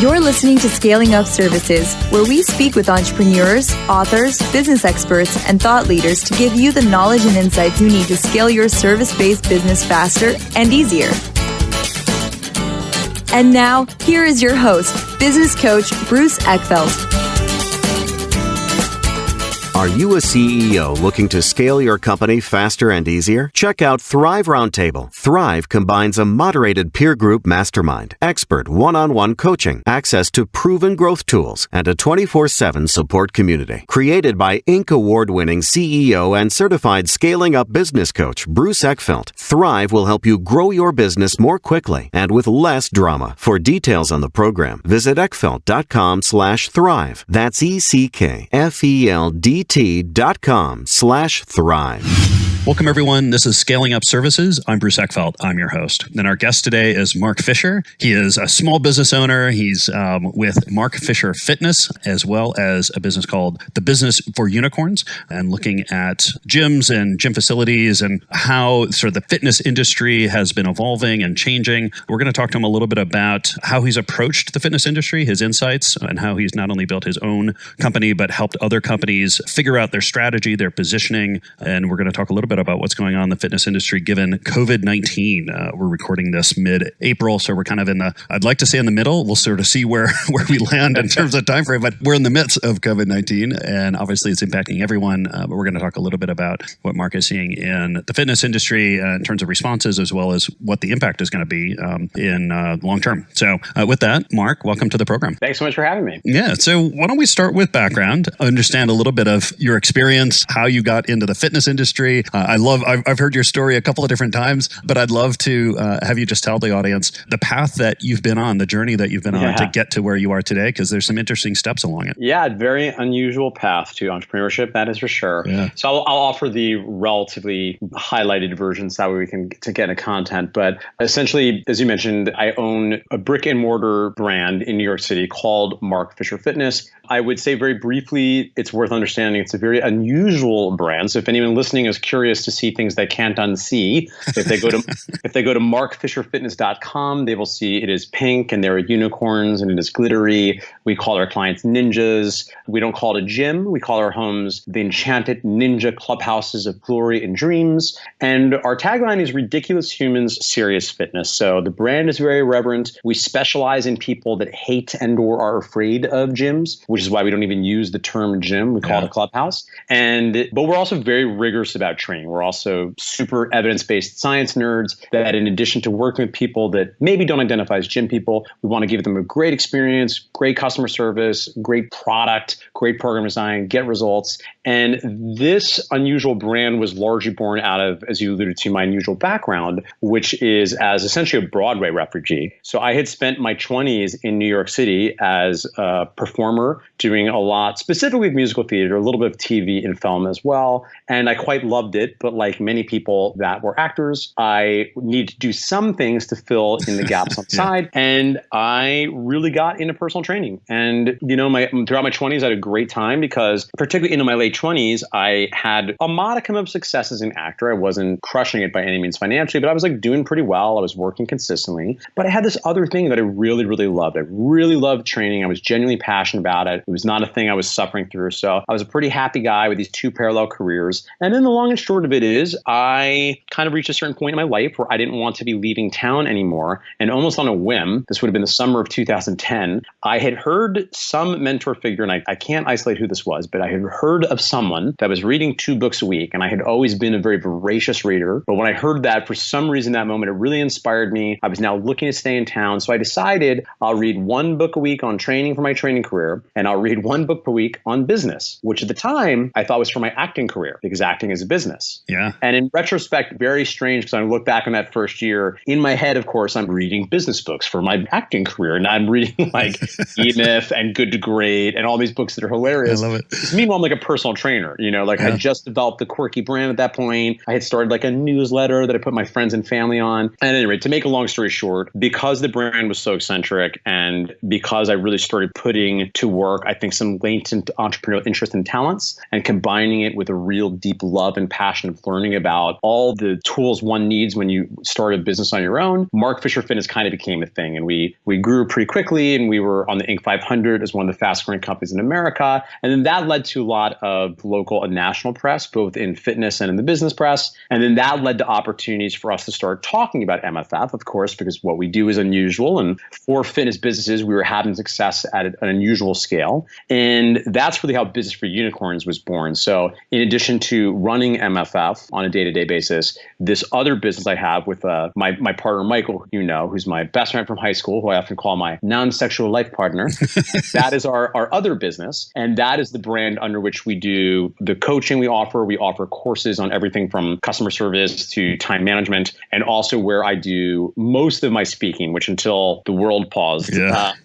You're listening to Scaling Up Services, where we speak with entrepreneurs, authors, business experts, and thought leaders to give you the knowledge and insights you need to scale your service-based business faster and easier. And now, here is your host, business coach Bruce Eckfeldt. Are you a CEO looking to scale your company faster and easier? Check out Thrive Roundtable. Thrive combines a moderated peer group mastermind, expert one-on-one coaching, access to proven growth tools, and a 24/7 support community. Created by Inc. award-winning CEO and certified scaling up business coach Bruce Eckfeldt, Thrive will help you grow your business more quickly and with less drama. For details on the program, visit eckfeldt.com/thrive. That's ECKFELDT.com/thrive. Welcome, everyone. This is Scaling Up Services. I'm Bruce Eckfeldt. I'm your host. And our guest today is Mark Fisher. He is a small business owner. He's with Mark Fisher Fitness, as well as a business called The Business for Unicorns, and looking at gyms and gym facilities and how sort of the fitness industry has been evolving and changing. We're going to talk to him a little bit about how he's approached the fitness industry, his insights, and how he's not only built his own company, but helped other companies figure out their strategy, their positioning. And we're going to talk a little bit about what's going on in the fitness industry given COVID-19. We're recording this mid-April, so we're kind of I'd like to say in the middle. We'll sort of see where we land in terms of time frame, but we're in the midst of COVID-19, and obviously it's impacting everyone. But we're going to talk a little bit about what Mark is seeing in the fitness industry in terms of responses, as well as what the impact is going to be in long term. So with that, Mark, welcome to the program. Thanks so much for having me. Yeah, so why don't we start with background, understand a little bit of your experience, how you got into the fitness industry. I've heard your story a couple of different times, but I'd love to have you just tell the audience the path that you've been on, the journey that you've been on to get to where you are today, because there's some interesting steps along it. Yeah, very unusual path to entrepreneurship, that is for sure. Yeah. So I'll offer the relatively highlighted versions, that way we can get into content. But essentially, as you mentioned, I own a brick and mortar brand in New York City called Mark Fisher Fitness. I would say very briefly, it's worth understanding it's a very unusual brand. So if anyone listening is curious to see things they can't unsee, if they go to markfisherfitness.com, they will see it is pink and there are unicorns and it is glittery. We call our clients ninjas. We don't call it a gym. We call our homes the enchanted ninja clubhouses of glory and dreams. And our tagline is ridiculous humans, serious fitness. So the brand is very irreverent. We specialize in people that hate and or are afraid of gyms, which is why we don't even use the term gym. We call it a clubhouse. But we're also very rigorous about training. We're also super evidence-based science nerds that, in addition to working with people that maybe don't identify as gym people, we want to give them a great experience, great customer service, great product, great program design, get results. And this unusual brand was largely born out of, as you alluded to, my unusual background, which is as essentially a Broadway refugee. So I had spent my 20s in New York City as a performer, doing a lot, specifically with musical theater, a little bit of TV and film as well. And I quite loved it. But like many people that were actors, I needed to do some things to fill in the gaps on the side. And I really got into personal training. And, throughout my 20s, I had a great time because particularly into my late 20s, I had a modicum of success as an actor. I wasn't crushing it by any means financially, but I was doing pretty well. I was working consistently. But I had this other thing that I really, really loved. I really loved training. I was genuinely passionate about it. It was not a thing I was suffering through. So I was a pretty happy guy with these two parallel careers. And then the long and short of it is I kind of reached a certain point in my life where I didn't want to be leaving town anymore. And almost on a whim, this would have been the summer of 2010, I had heard some mentor figure, and I can't isolate who this was, but I had heard of someone that was reading 2 books a week. And I had always been a very voracious reader. But when I heard that, for some reason, that moment, it really inspired me. I was now looking to stay in town. So I decided I'll read 1 book a week on training for my training career, and I'll read 1 book per week on business, which at the time I thought was for my acting career, because acting is a business. Yeah. And in retrospect, very strange, because I look back on that first year. In my head, of course, I'm reading business books for my acting career, and I'm reading like E-Myth and Good to Great and all these books that are hilarious. I love it. Meanwhile, I'm like a personal trainer, I had just developed the quirky brand at that point. I had started like a newsletter that I put my friends and family on. And at any rate, to make a long story short, because the brand was so eccentric and because I really started putting to work, I think, some latent entrepreneurial interest and talents and combining it with a real deep love and passion passion of learning about all the tools one needs when you start a business on your own, Mark Fisher Fitness kind of became a thing. And we grew pretty quickly, and we were on the Inc. 500 as one of the fast growing companies in America. And then that led to a lot of local and national press, both in fitness and in the business press. And then that led to opportunities for us to start talking about MFF, of course, because what we do is unusual. And for fitness businesses, we were having success at an unusual scale. And that's really how Business for Unicorns was born. So in addition to running MFF on a day-to-day basis, this other business I have with my partner, Michael, who's my best friend from high school, who I often call my non-sexual life partner, that is our other business. And that is the brand under which we do the coaching we offer. We offer courses on everything from customer service to time management, and also where I do most of my speaking, which until the world paused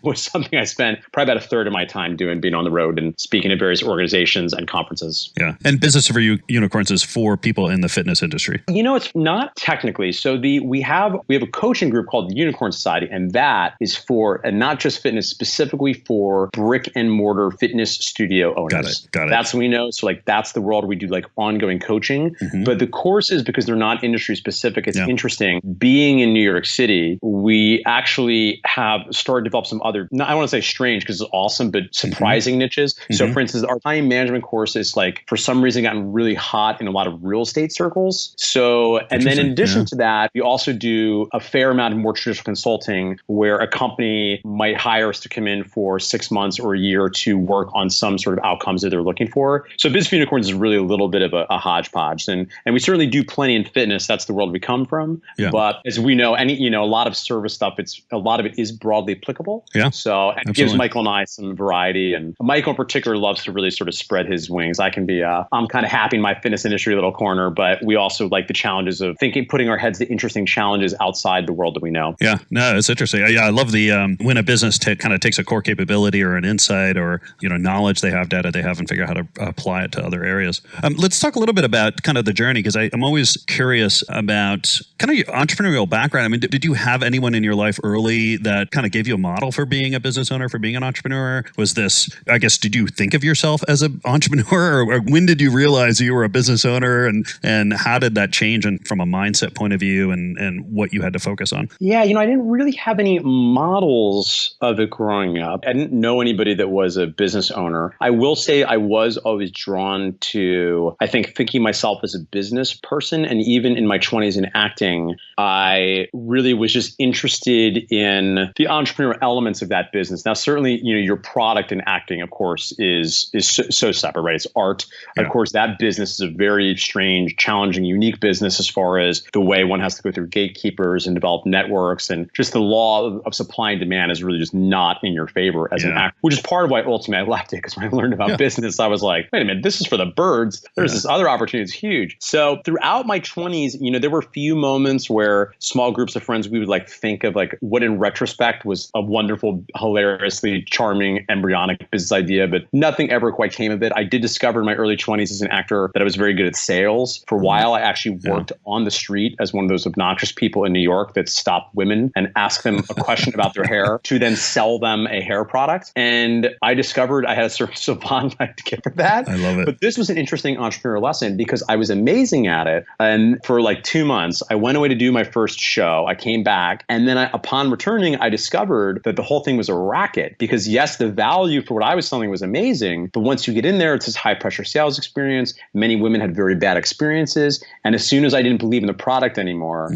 was something I spent probably about a third of my time doing, being on the road and speaking at various organizations and conferences. Yeah. And Business for Unicorns is for people in the fitness industry. It's not technically. So we have a coaching group called the Unicorn Society, and that is for, and not just fitness, specifically for brick and mortar fitness studio owners. Got it. That's what we know. So that's the world we do ongoing coaching. Mm-hmm. But the courses, because they're not industry specific, it's interesting. Being in New York City, we actually have started to develop some other, I don't want to say strange because it's awesome, but surprising niches. Mm-hmm. So for instance, our time management course is for some reason gotten really hot in a lot of real estate circles. So, and then in addition to that, we also do a fair amount of more traditional consulting where a company might hire us to come in for 6 months or a year to work on some sort of outcomes that they're looking for. So Business for Unicorns is really a little bit of a hodgepodge. And we certainly do plenty in fitness. That's the world we come from. Yeah. But as we know, a lot of service stuff, a lot of it is broadly applicable. Yeah. So it gives Michael and I some variety. And Michael in particular loves to really sort of spread his wings. I'm kind of happy in my fitness industry little corner, but we also like the challenges of putting our heads to interesting challenges outside the world that we know. Yeah, no, it's interesting. Yeah, I love the when a business kind of takes a core capability or an insight or knowledge they have, data they have, and figure out how to apply it to other areas. Let's talk a little bit about kind of the journey, because I'm always curious about kind of your entrepreneurial background. I mean, did you have anyone in your life early that kind of gave you a model for being a business owner, for being an entrepreneur? Was this, I guess, did you think of yourself as an entrepreneur, or when did you realize you were a business owner, and how did that change from a mindset point of view and what you had to focus on? Yeah, I didn't really have any models of it growing up. I didn't know anybody that was a business owner. I will say I was always drawn to, I think, thinking myself as a business person. And even in my 20s in acting, I really was just interested in the entrepreneurial elements of that business. Now, certainly, your product in acting, of course, is so separate, right? It's art. Yeah. Of course, that business is a very strange, challenging, unique business as far as the way one has to go through gatekeepers and develop networks, and just the law of supply and demand is really just not in your favor as an actor, which is part of why ultimately I left it, because when I learned about business, I was like, wait a minute, this is for the birds. There's this other opportunity that's huge. So throughout my 20s, there were a few moments where small groups of friends, we would think of what in retrospect was a wonderful, hilariously charming, embryonic business idea, but nothing ever quite came of it. I did discover in my early 20s as an actor that I was very good at sales. For a while, I actually worked on the street as one of those obnoxious people in New York that stop women and ask them a question about their hair to then sell them a hair product. And I discovered I had a certain savant to get for that. I love it. But this was an interesting entrepreneurial lesson because I was amazing at it. And for 2 months, I went away to do my first show. I came back. And then upon returning, I discovered that the whole thing was a racket because yes, the value for what I was selling was amazing. But once you get in there, it's this high pressure sales experience. Many women had very bad experiences. And as soon as I didn't believe in the product anymore,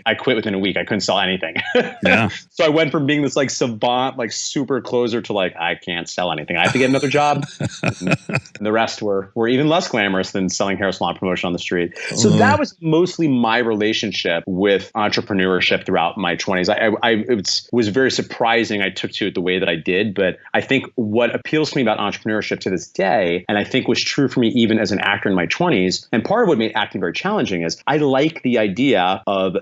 I quit within a week. I couldn't sell anything. Yeah. So I went from being this savant, super closer to I can't sell anything. I have to get another job. And the rest were even less glamorous than selling hair salon promotion on the street. So that was mostly my relationship with entrepreneurship throughout my 20s. It was very surprising I took to it the way that I did. But I think what appeals to me about entrepreneurship to this day, and I think was true for me even as an actor in my 20s, and part of what made acting very challenging is I like the idea of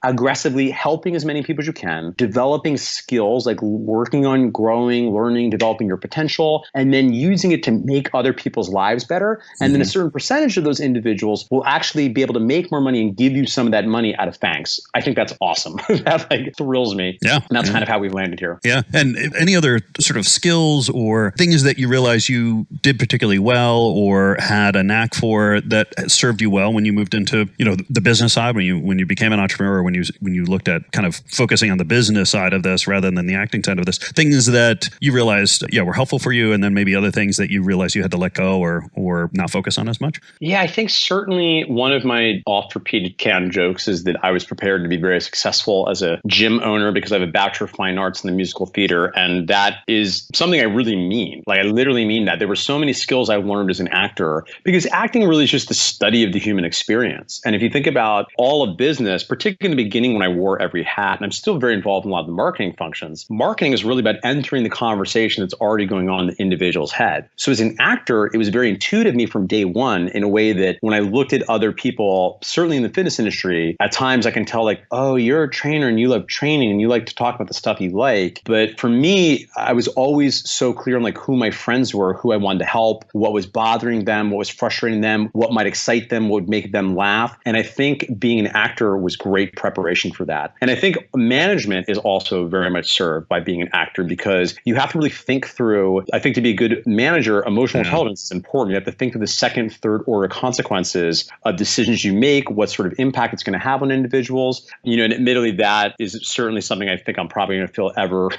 aggressively helping as many people as you can, developing skills, working on growing, learning, developing your potential, and then using it to make other people's lives better. And then a certain percentage of those individuals will actually be able to make more money and give you some of that money out of thanks. I think that's awesome. That thrills me. Yeah. And that's kind of how we've landed here. Yeah. And any other sort of skills or things that you realize you did particularly well or had a knack for that served you well when you moved into, the business side, when you became an entrepreneur, or when you looked at kind of focusing on the business side of this rather than the acting side of this? Things that you realized, were helpful for you, and then maybe other things that you realized you had to let go or not focus on as much? Yeah, I think certainly one of my oft-repeated canned jokes is that I was prepared to be very successful as a gym owner because I have a Bachelor of Fine Arts in the musical theater, and that is something I really mean. Like, I literally mean that. There were so many skills I learned as an actor, because acting really is just the study of the human experience. And if you think about all of business, particularly in the beginning when I wore every hat, and I'm still very involved in a lot of the marketing functions, marketing is really about entering the conversation that's already going on in the individual's head. So as an actor, it was very intuitive to me from day one, in a way that when I looked at other people, certainly in the fitness industry, at times I can tell, like, oh, you're a trainer and you love training and you like to talk about the stuff you like. But for me, I was always so clear on like who my friends were, who I wanted to help, what was bothering them, what was frustrating them, what might excite them, what would make them laugh. And I think being an actor was great preparation for that. And I think management is also very much served by being an actor, because you have to really think through, I think to be a good manager, emotional intelligence is important. You have to think through the second, third order consequences of decisions you make, what sort of impact it's going to have on individuals. And admittedly, that is certainly something I think I'm probably going to feel ever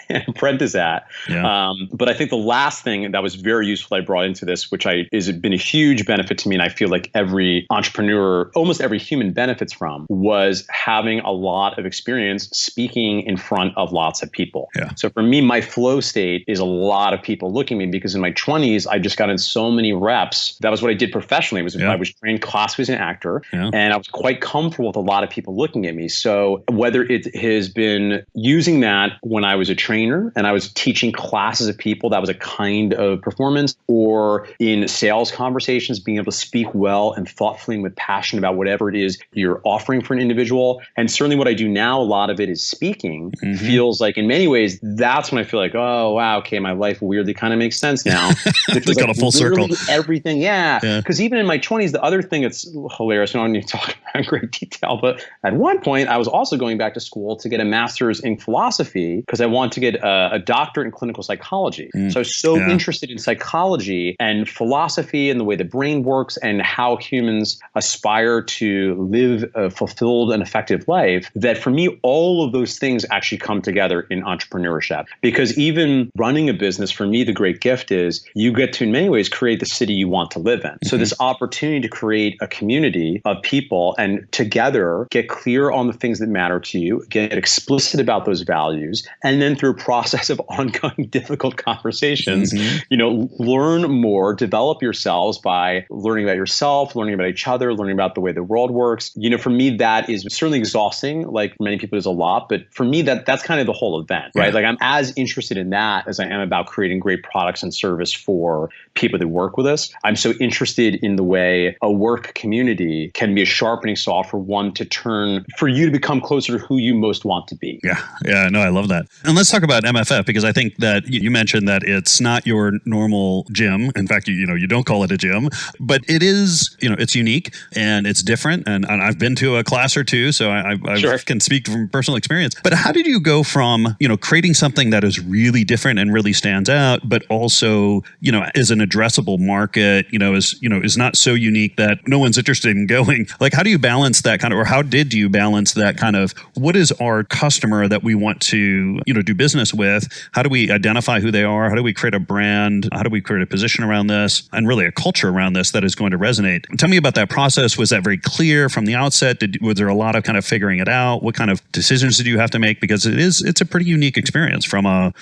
an apprentice at. Yeah. But I think the last thing that was very useful I brought into this, which has been a huge benefit to me, and I feel like every entrepreneur, almost every human benefits from, was having a lot of experience speaking in front of lots of people. Yeah. So for me, my flow state is a lot of people looking at me, because in my 20s, I just got in so many reps. That was what I did professionally. I was trained classically as an actor, and I was quite comfortable with a lot of people looking at me. So whether it has been using that when I was a trainer and I was teaching classes of people, that was a kind of performance, or in sales conversations, being able to speak well and thoughtfully and with passion about whatever it is you're offering for an individual. And certainly what I do now, a lot of it is speaking. Feels like in many ways, that's when I feel like, oh, wow, okay, my life weirdly kind of makes sense now. It's got a full circle. Everything, yeah. Because even in my 20s, the other thing that's hilarious, I don't need to talk about in great detail, but at one point, I was also going back to school to get a master's in philosophy, because I wanted to get a doctorate in clinical psychology. So I was so interested in psychology and philosophy and the way the brain works and how humans aspire to live a fulfilled and effective life, that for me, all of those things actually come together in entrepreneurship. Because even running a business, for me, the great gift is you get to, in many ways, create the city you want to live in. So this opportunity to create a community of people and together get clear on the things that matter to you, get explicit about those values, and then through a process of ongoing difficult conversations, learn more, develop yourselves by learning about yourself, learning about each other, learning about the way the world works. For me, that is certainly exhausting. Like for many people, it's a lot, but for me, that's kind of the whole event, right? Like I'm as interested in that as I am about creating great products and service for people that work with us. I'm so interested in the way a work community can be a sharpening saw for you to become closer to who you most want to be. Yeah, no, I love that. And let's talk about MFF, because I think that you mentioned that it's not your normal gym. In fact, you don't call it a gym, but it is, it's unique and it's different. And I've been to a class or two, so I can speak from personal experience. But how did you go from, creating something that is really different and really stands out, but also, is an addressable market, is not so unique that no one's interested in going? Like, how do you balance that kind of, or how did you balance that kind of, what is our customer that we want to, do business with? How do we identify who they are? How do we create a brand? How do we create a position around this and really a culture around this that is going to resonate? Tell me about that process. Was that very clear from the outset? Was there a lot of kind of figuring it out? What kind of decisions did you have to make? Because it's a pretty unique experience from a,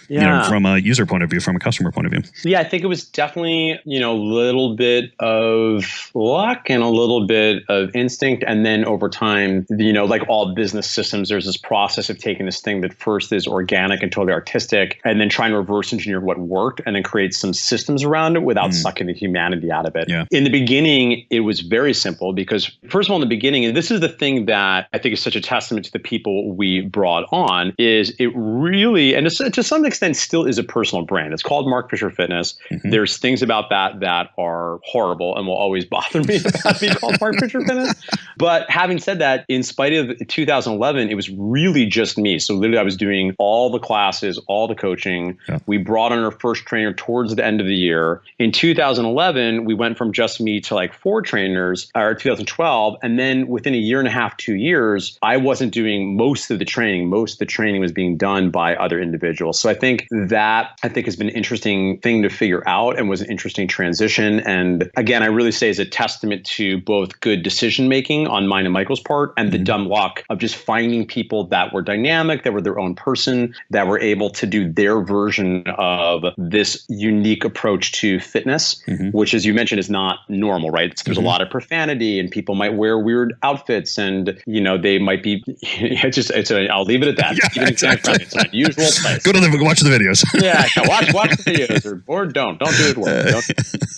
from a user point of view, from a customer point of view. Yeah, I think it was definitely, a little bit of luck and a little bit of instinct. And then over time, like all business systems, there's this process of taking this thing that first is organic and totally artistic, and then trying to reverse engineer what worked and then create some systems around it without sucking the humanity out of it. Yeah. In the beginning, it was very simple because, first of all, in the beginning, and this is the thing that I think is such a testament to the people we brought on, is it really, and to some extent still is a personal brand. It's called Mark Fisher Fitness. There's things about that are horrible and will always bother me about being called Mark Fisher Fitness. But having said that, in spite of 2011, it was really just me. So literally I was doing all the classes, all the coaching. Yeah. We brought on our first trainer towards the end of the year. In 2011, we went from just me to like 4 trainers, or 2012. And then within a year and a half, 2 years, I wasn't doing most of the training. Most of the training was being done by other individuals. So I think has been an interesting thing to figure out and was an interesting transition. And again, I really say is a testament to both good decision making on mine and Michael's part and the dumb luck of just finding people that were dynamic, that were their own person, that were able to do their version of this unique approach to fitness, which, as you mentioned, is not normal, right? There's a lot of profanity and people might wear weird outfits and, they might be, I'll leave it at that. Yeah, exactly. It's an unusual place. Go watch the videos. Yeah, watch the videos or don't do it well.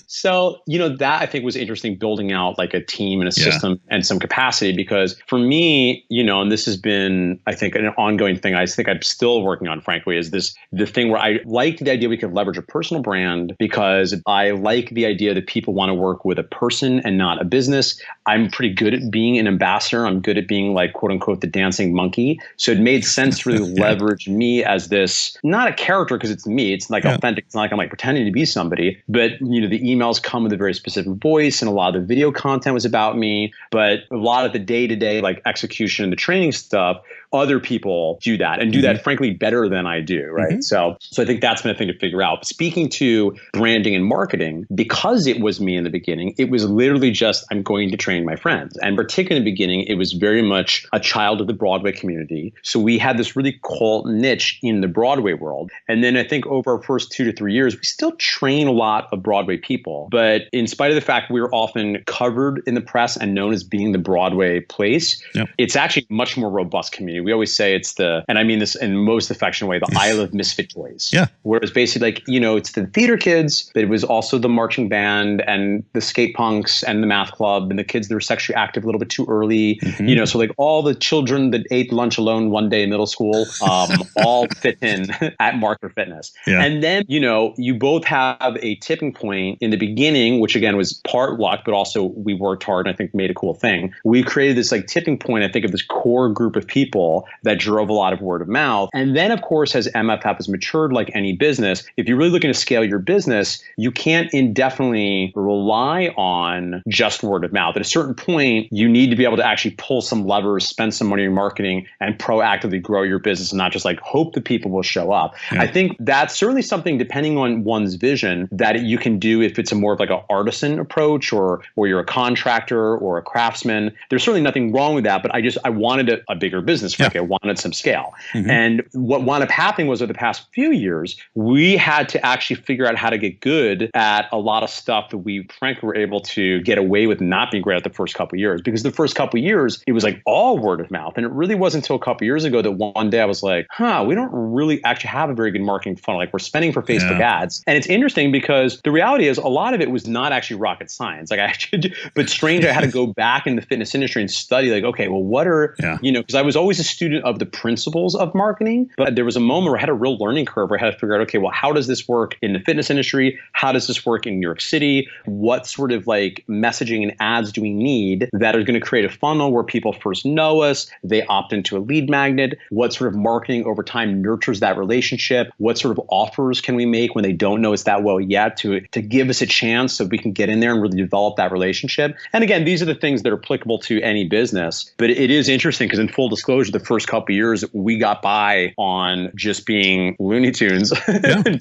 So, that I think was interesting, building out like a team and a system and some capacity, because for me, and this has been, I think, an ongoing thing I think I'm still working on, frankly, is the thing where I like the idea we could leverage a personal brand, because I like the idea that people want to work with a person and not a business. I'm pretty good at being an ambassador. I'm good at being like, quote unquote, the dancing monkey. So it made sense to really leverage me as this, not a character because it's me. It's like authentic. It's not like I'm like pretending to be somebody, but the emails come with a very specific voice and a lot of the video content was about me, but a lot of the day-to-day like execution and the training stuff, other people do that and do that, frankly, better than I do, right? So I think that's been a thing to figure out. Speaking to branding and marketing, because it was me in the beginning, it was literally just, I'm going to train my friends. And particularly in the beginning, it was very much a child of the Broadway community. So we had this really cool niche in the Broadway world. And then I think over our first 2 to 3 years, we still train a lot of Broadway people. But in spite of the fact we were often covered in the press and known as being the Broadway place, it's actually a much more robust community. We always say it's and I mean this in most affectionate way, the Isle of Misfit Toys. Yeah. Whereas basically like, it's the theater kids, but it was also the marching band and the skate punks and the math club and the kids that were sexually active a little bit too early. So like all the children that ate lunch alone one day in middle school, all fit in at Marker Fitness. Yeah. And then, you both have a tipping point in the beginning, which again was part luck, but also we worked hard and I think made a cool thing. We created this like tipping point, I think, of this core group of people that drove a lot of word of mouth. And then, of course, as MFF has matured like any business, if you're really looking to scale your business, you can't indefinitely rely on just word of mouth. At a certain point, you need to be able to actually pull some levers, spend some money in marketing, and proactively grow your business and not just like hope that people will show up. Yeah. I think that's certainly something, depending on one's vision, that you can do if it's a more of like an artisan approach or you're a contractor or a craftsman. There's certainly nothing wrong with that, but I wanted a bigger business. Frankly, I wanted some scale. And what wound up happening was over the past few years, we had to actually figure out how to get good at a lot of stuff that we frankly were able to get away with not being great at the first couple of years. Because the first couple of years, it was like all word of mouth. And it really wasn't until a couple of years ago that one day I was like, we don't really actually have a very good marketing funnel. Like we're spending for Facebook ads. And it's interesting because the reality is a lot of it was not actually rocket science. But strange, I had to go back in the fitness industry and study like, okay, well, what are, because I was always a student of the principles of marketing, but there was a moment where I had a real learning curve where I had to figure out, okay, well, how does this work in the fitness industry? How does this work in New York City? What sort of like messaging and ads do we need that are going to create a funnel where people first know us, they opt into a lead magnet? What sort of marketing over time nurtures that relationship? What sort of offers can we make when they don't know us that well yet to give us a chance so we can get in there and really develop that relationship? And again, these are the things that are applicable to any business, but it is interesting because in full disclosure, the first couple of years, we got by on just being Looney Tunes,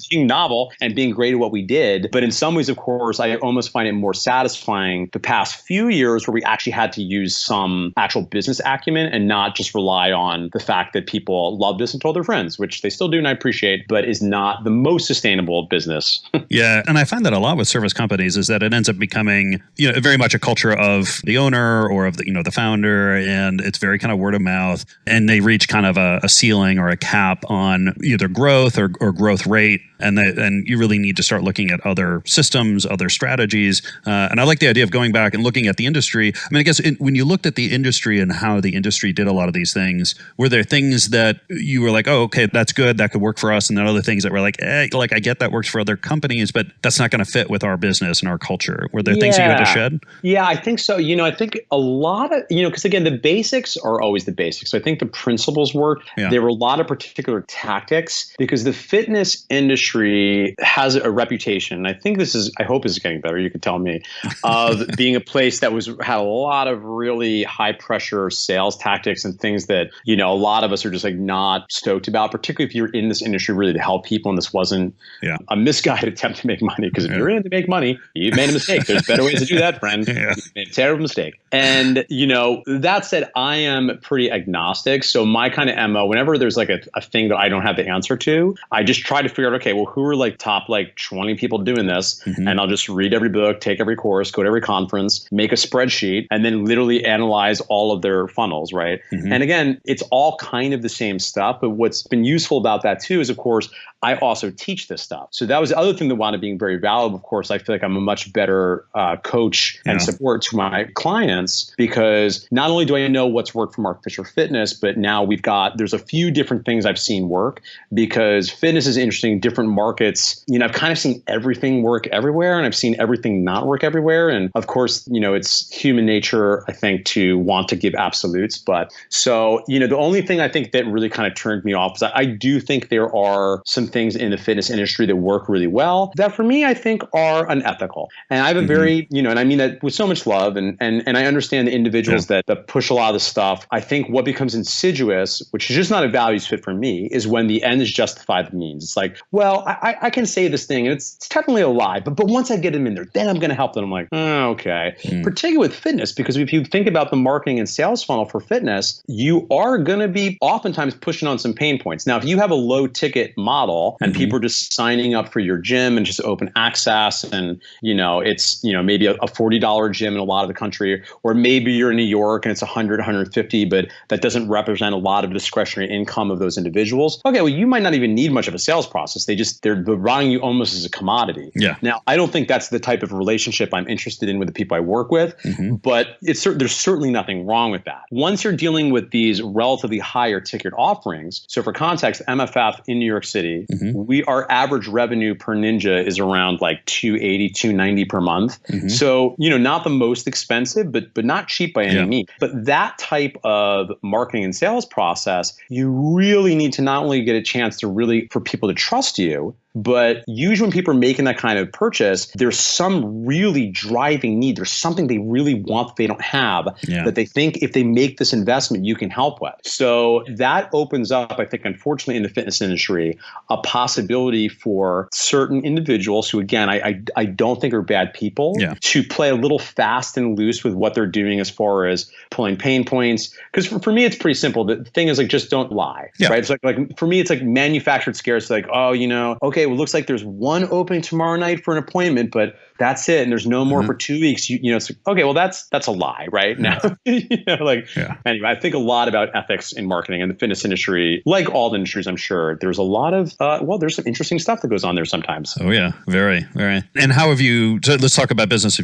being novel and being great at what we did. But in some ways, of course, I almost find it more satisfying the past few years where we actually had to use some actual business acumen and not just rely on the fact that people loved us and told their friends, which they still do and I appreciate, but is not the most sustainable business. Yeah. And I find that a lot with service companies is that it ends up becoming, very much a culture of the owner or of the founder, and it's very kind of word of mouth, and they reach kind of a ceiling or a cap on either growth or growth rate. And you really need to start looking at other systems, other strategies. And I like the idea of going back and looking at the industry. I mean, I guess when you looked at the industry and how the industry did a lot of these things, were there things that you were like, oh, okay, that's good, that could work for us, and then other things that were like, I get that works for other companies, but that's not going to fit with our our business and our culture? Were there things that you had to shed? Yeah, I think so. I think a lot of, because again, the basics are always the basics. So I think the principles work. Yeah. There were a lot of particular tactics because the fitness industry has a reputation. I think I hope this is getting better. You can tell me, of being a place that had a lot of really high pressure sales tactics and things that, a lot of us are just like not stoked about, particularly if you're in this industry really to help people. And this wasn't a misguided attempt to make money. Because if you're in to make money, you've made a mistake. There's better ways to do that, friend. You made a terrible mistake. And, that said, I am pretty agnostic. So my kind of MO, whenever there's like a thing that I don't have the answer to, I just try to figure out, okay, well, who are like top like 20 people doing this? Mm-hmm. And I'll just read every book, take every course, go to every conference, make a spreadsheet, and then literally analyze all of their funnels, right? Mm-hmm. And again, it's all kind of the same stuff. But what's been useful about that too is, of course, I also teach this stuff. So that was the other thing that wound up being very valuable. Of course, I feel like I'm a much better coach and support to my clients because not only do I know what's worked for Mark Fisher Fitness, but now there's a few different things I've seen work because fitness is interesting, different markets. I've kind of seen everything work everywhere and I've seen everything not work everywhere. And of course, it's human nature, I think, to want to give absolutes. But so, the only thing I think that really kind of turned me off is I do think there are some things in the fitness industry that work really well that for me, I think are unethical. And I have a very, and I mean that with so much love and I understand the individuals that push a lot of the stuff. I think what becomes insidious, which is just not a values fit for me, is when the ends justify the means. It's like, well, I can say this thing and it's technically a lie, but once I get them in there, then I'm going to help them. I'm like, oh, okay. Particularly with fitness, because if you think about the marketing and sales funnel for fitness, you are going to be oftentimes pushing on some pain points. Now, if you have a low ticket model and people are just signing up for your gym and just open access and, it's, maybe a $40 gym in a lot of the country, or maybe you're in New York and it's 100, 150, but that doesn't represent a lot of discretionary income of those individuals. Okay, well, you might not even need much of a sales process. They're buying you almost as a commodity. Yeah. Now, I don't think that's the type of relationship I'm interested in with the people I work with, but there's certainly nothing wrong with that. Once you're dealing with these relatively higher ticket offerings, so for context, MFF in New York City, our average revenue per ninja is around like $280, $290 per month. So, not the most expensive, but not cheap by any means. But that type of marketing and sales process, you really need to not only get a chance for people to trust you, but usually when people are making that kind of purchase, there's some really driving need. There's something they really want that they don't have that they think if they make this investment, you can help with. So that opens up, I think, unfortunately, in the fitness industry, a possibility for certain individuals who, again, I don't think are bad people to play a little fast and loose with what they're doing as far as pulling pain points. Because for me, it's pretty simple. The thing is like, just don't lie, right? It's like for me, it's like manufactured scares. Like, oh, okay, well, it looks like there's one opening tomorrow night for an appointment, but that's it. And there's no more for 2 weeks. It's like, okay, well, that's a lie, right? Now, anyway, I think a lot about ethics in marketing and the fitness industry, like all the industries, I'm sure there's a lot of, there's some interesting stuff that goes on there sometimes. Oh yeah, very, very. And how have you, so let's talk about business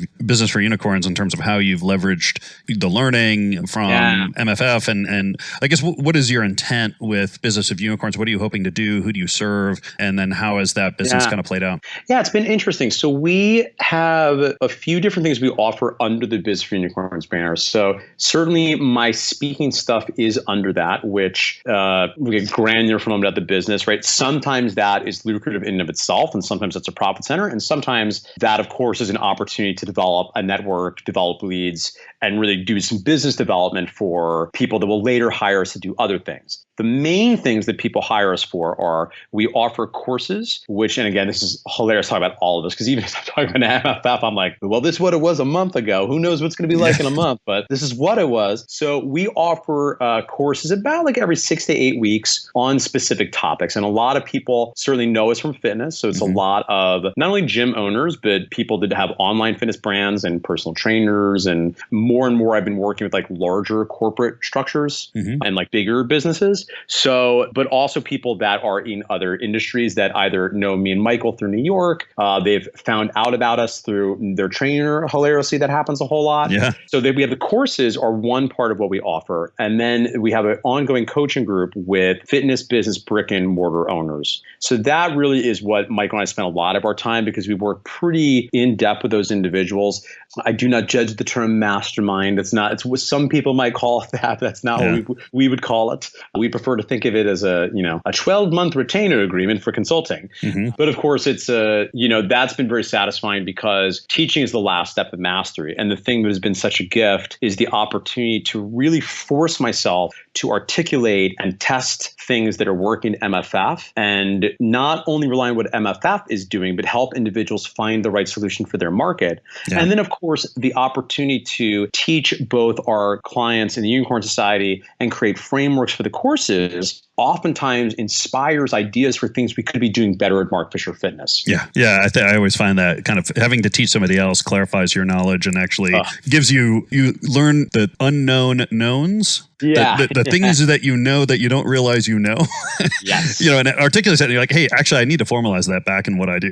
for unicorns in terms of how you've leveraged the learning from MFF and I guess what is your intent with business of unicorns? What are you hoping to do? Who do you serve? And then how has that business kind of played out? Yeah, it's been interesting. So we have a few different things we offer under the Biz for Unicorns banner. So certainly my speaking stuff is under that, which we get granular from about the business, right? Sometimes that is lucrative in and of itself, and sometimes it's a profit center. And sometimes that, of course, is an opportunity to develop a network, develop leads, and really do some business development for people that will later hire us to do other things. The main things that people hire us for are we offer courses, which, and again, this is hilarious talking about all of this, because even if I'm talking about MFF, I'm like, well, this is what it was a month ago. Who knows what's going to be like in a month, but this is what it was. So we offer courses about like every 6 to 8 weeks on specific topics. And a lot of people certainly know us from fitness. So it's a lot of not only gym owners, but people that have online fitness brands and personal trainers and more and more I've been working with like larger corporate structures and like bigger businesses. So, but also people that are in other industries that either know me and Michael through New York, they've found out about us through their trainer, hilariously, that happens a whole lot. Yeah. So we have the courses are one part of what we offer. And then we have an ongoing coaching group with fitness business brick and mortar owners. So that really is what Michael and I spend a lot of our time, because we work pretty in depth with those individuals. I do not judge the term mastermind. It's what some people might call it that. That's not what we would call it. We prefer to think of it as a 12-month retainer agreement for consulting. But of course, it's that's been very satisfying, because teaching is the last step of mastery. And the thing that has been such a gift is the opportunity to really force myself to articulate and test things that are working at MFF, and not only rely on what MFF is doing, but help individuals find the right solution for their market. Yeah. And then, of course, the opportunity to teach both our clients in the Unicorn Society and create frameworks for the courses oftentimes inspires ideas for things we could be doing better at Mark Fisher Fitness. Yeah. I always find that kind of having to teach somebody else clarifies your knowledge and actually gives you learn the unknown knowns. Yeah. The things that you know that you don't realize you know. Yes. And articulate that, and you're like, hey, actually, I need to formalize that back in what I do.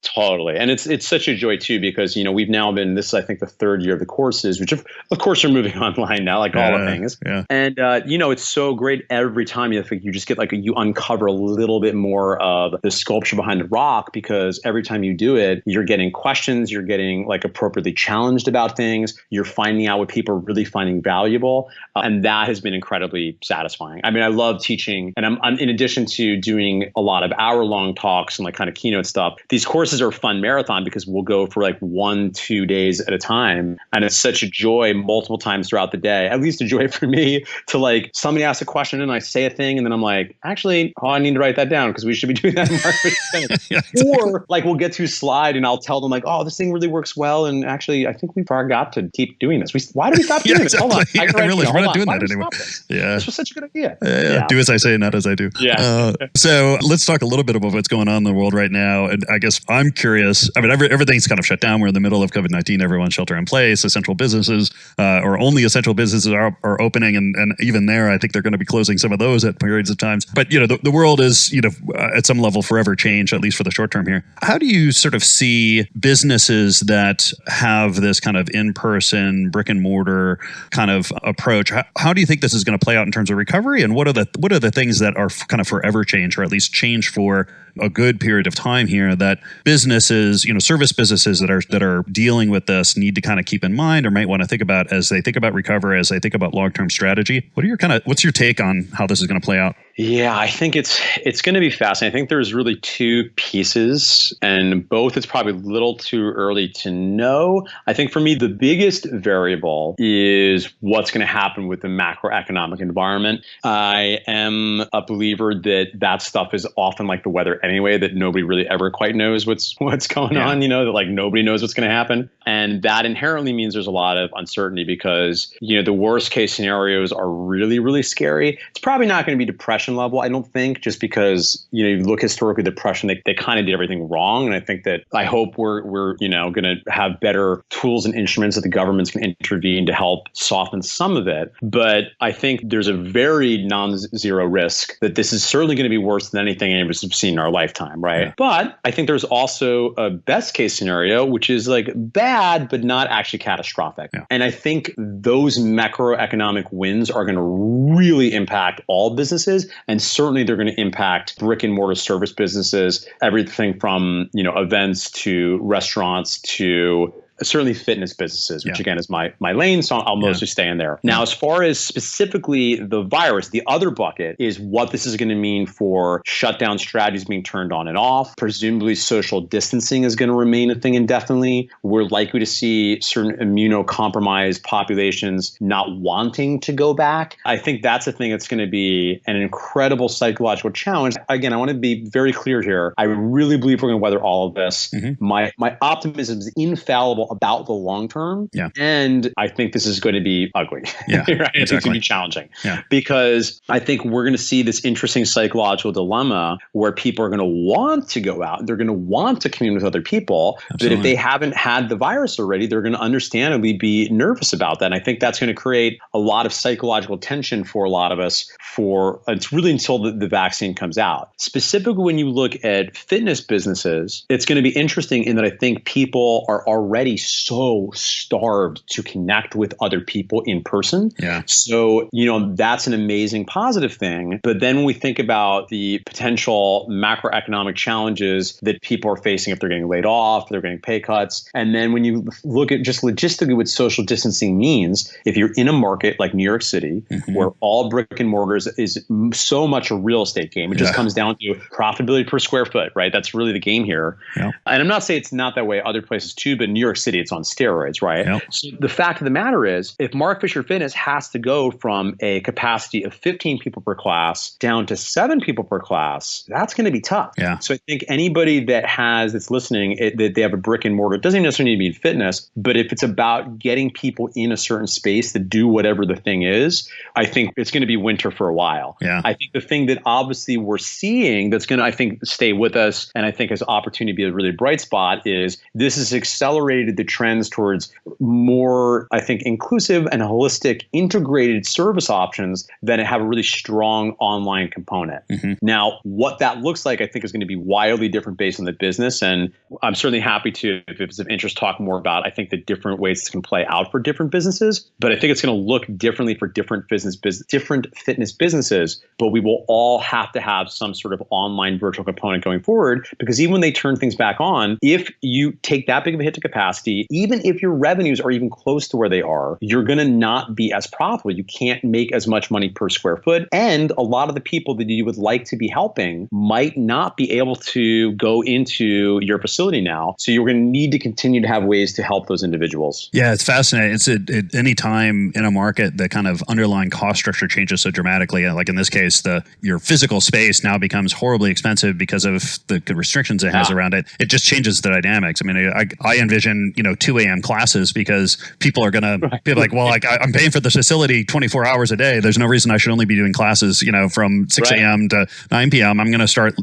Totally. And it's such a joy, too, because, we've now been, this is, I think, the third year of the courses, which, of course, are moving online now, like all the things. Yeah. And, it's so great every time you just get you uncover a little bit more of the sculpture behind the rock, because every time you do it, you're getting questions, you're getting appropriately challenged about things, you're finding out what people are really finding valuable. And that has been incredibly satisfying. I mean, I love teaching, and I'm in addition to doing a lot of hour-long talks and kind of keynote stuff, these courses are a fun marathon, because we'll go for 1-2 days at a time. And it's such a joy multiple times throughout the day, at least a joy for me to somebody asks a question and I say a thing, and then I'm like, actually, I need to write that down, because we should be doing that in marketing. Yeah, exactly. Or we'll get to a slide and I'll tell them this thing really works well. And actually, I think we forgot to keep doing this. Why did we stop doing this? Hold on. I realize we're not doing that anymore. Yeah. This was such a good idea. Yeah. Do as I say, not as I do. Yeah. So let's talk a little bit about what's going on in the world right now. And I guess I'm curious. I mean, everything's kind of shut down. We're in the middle of COVID-19. Everyone's shelter in place. Essential businesses, or only essential businesses are opening. And even there, I think they're going to be closing some of those at periods of times. But, the world is, at some level forever changed, at least for the short term here. How do you sort of see businesses that have this kind of in-person, brick and mortar kind of approach? How do you think this is going to play out in terms of recovery? And what are the things that are kind of forever change, or at least change for a good period of time here, that businesses, service businesses that are dealing with this need to kind of keep in mind, or might want to think about as they think about recovery, as they think about long-term strategy? What's your take on how this is going to play out? Yeah, I think it's going to be fascinating. I think there's really two pieces, and both it's probably a little too early to know. I think for me, the biggest variable is what's going to happen with the macroeconomic environment. I am a believer that stuff is often like the weather anyway, that nobody really ever quite knows what's going on, that nobody knows what's going to happen. And that inherently means there's a lot of uncertainty, because, the worst case scenarios are really, really scary. It's probably not going to be depression level, I don't think, just because, you look historically, depression, they kind of did everything wrong. And I hope we're going to have better tools and instruments that the government's going to intervene to help soften some of it. But I think there's a very non-zero risk that this is certainly going to be worse than anything any of us have seen in our lifetime, right? Yeah. But I think there's also a best case scenario, which is bad, but not actually catastrophic. Yeah. And I think those macroeconomic wins are going to really impact all businesses. And certainly they're going to impact brick and mortar service businesses, everything from, events to restaurants to certainly fitness businesses, which again is my lane. So I'll mostly stay in there. Now, as far as specifically the virus, the other bucket is what this is going to mean for shutdown strategies being turned on and off. Presumably social distancing is going to remain a thing indefinitely. We're likely to see certain immunocompromised populations not wanting to go back. I think that's a thing that's going to be an incredible psychological challenge. Again, I want to be very clear here. I really believe we're going to weather all of this. My optimism is infallible level about the long term. Yeah. And I think this is going to be ugly. Yeah, right? exactly. It's going to be challenging. Yeah. Because I think we're going to see this interesting psychological dilemma where people are going to want to go out. They're going to want to commune with other people. Absolutely. But if they haven't had the virus already, they're going to understandably be nervous about that. And I think that's going to create a lot of psychological tension for a lot of us it's really until the vaccine comes out. Specifically, when you look at fitness businesses, it's going to be interesting in that I think people are already so starved to connect with other people in person. Yeah. So, that's an amazing positive thing. But then when we think about the potential macroeconomic challenges that people are facing if they're getting laid off, they're getting pay cuts. And then when you look at just logistically what social distancing means, if you're in a market like New York City, where all brick and mortars is so much a real estate game, it just comes down to profitability per square foot, right? That's really the game here. Yeah. And I'm not saying it's not that way other places too, but in New York City, it's on steroids, right? Yeah. So the fact of the matter is, if Mark Fisher Fitness has to go from a capacity of 15 people per class down to 7 people per class, that's going to be tough. Yeah. So I think anybody that's listening, that they have a brick and mortar, it doesn't even necessarily need to be in fitness, but if it's about getting people in a certain space to do whatever the thing is, I think it's going to be winter for a while. Yeah. I think the thing that obviously we're seeing that's going to, I think, stay with us and I think has opportunity to be a really bright spot is this has accelerated the trends towards more, I think, inclusive and holistic integrated service options that have a really strong online component. Now, what that looks like, I think, is going to be wildly different based on the business. And I'm certainly happy to, if it's of interest, talk more about, I think, the different ways this can play out for different businesses. But I think it's going to look differently for different fitness businesses. But we will all have to have some sort of online virtual component going forward, because even when they turn things back on, if you take that big of a hit to capacity, even if your revenues are even close to where they are, you're going to not be as profitable. You can't make as much money per square foot. And a lot of the people that you would like to be helping might not be able to go into your facility now. So you're going to need to continue to have ways to help those individuals. Yeah, it's fascinating. It's at any time in a market, the kind of underlying cost structure changes so dramatically. Like in this case, your physical space now becomes horribly expensive because of the restrictions it has around it. It just changes the dynamics. I mean, I envision 2 a.m. classes because people are going to be like, well, I'm paying for this facility 24 hours a day. There's no reason I should only be doing classes, from 6 a.m. to 9 p.m. I'm going to start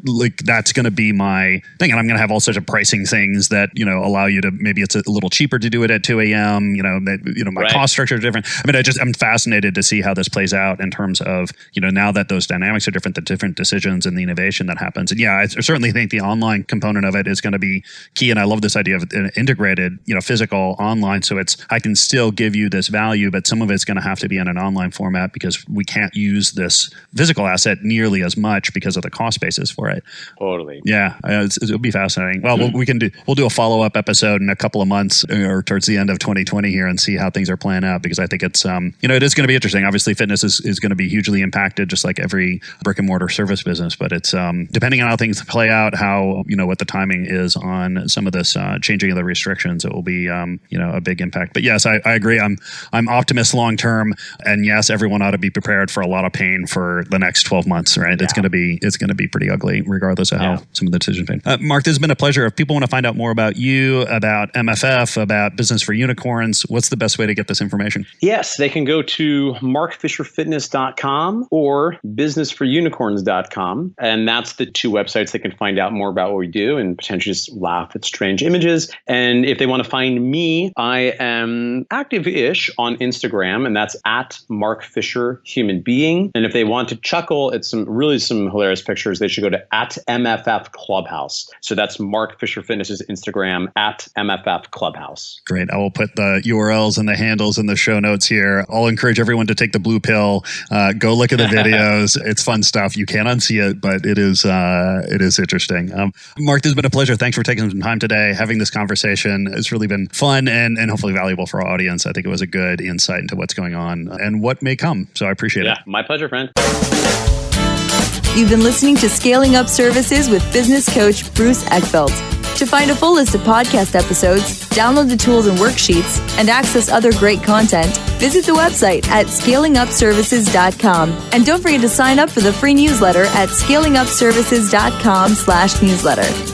that's going to be my thing. And I'm going to have all sorts of pricing things that, allow you to, maybe it's a little cheaper to do it at 2 a.m. My cost structure is different. I mean, I'm fascinated to see how this plays out in terms of, now that those dynamics are different, the different decisions and the innovation that happens. And yeah, I certainly think the online component of it is going to be key. And I love this idea of an integrated, physical online. So I can still give you this value, but some of it's going to have to be in an online format because we can't use this physical asset nearly as much because of the cost basis for it. Totally. Yeah, it'll be fascinating. Well, we'll do a follow-up episode in a couple of months or towards the end of 2020 here and see how things are playing out, because I think it's, it is going to be interesting. Obviously, fitness is going to be hugely impacted, just like every brick and mortar service business, but it's depending on how things play out, how, what the timing is on some of this changing of the restrictions, it will be, a big impact. But yes, I agree. I'm optimist long-term, and yes, everyone ought to be prepared for a lot of pain for the next 12 months, right? Yeah. It's going to be pretty ugly regardless of how some of the decisions are made. Mark, this has been a pleasure. If people want to find out more about you, about MFF, about Business for Unicorns, what's the best way to get this information? Yes, they can go to markfisherfitness.com or businessforunicorns.com. And that's the two websites they can find out more about what we do and potentially just laugh at strange images. And if they want to find me, I am active-ish on Instagram, and that's at Mark Fisher Human Being. And if they want to chuckle at some hilarious pictures, they should go to at MFF Clubhouse. So that's Mark Fisher Fitness's Instagram at MFF Clubhouse. Great. I will put the URLs and the handles in the show notes here. I'll encourage everyone to take the blue pill. Go look at the videos. It's fun stuff. You can't unsee it, but it is interesting. Mark, this has been a pleasure. Thanks for taking some time today, having this conversation. It's really been fun and hopefully valuable for our audience. I think it was a good insight into what's going on and what may come. So I appreciate it. Yeah, my pleasure, friend. You've been listening to Scaling Up Services with business coach Bruce Eckfeldt. To find a full list of podcast episodes, download the tools and worksheets, and access other great content, visit the website at scalingupservices.com. And don't forget to sign up for the free newsletter at scalingupservices.com/newsletter.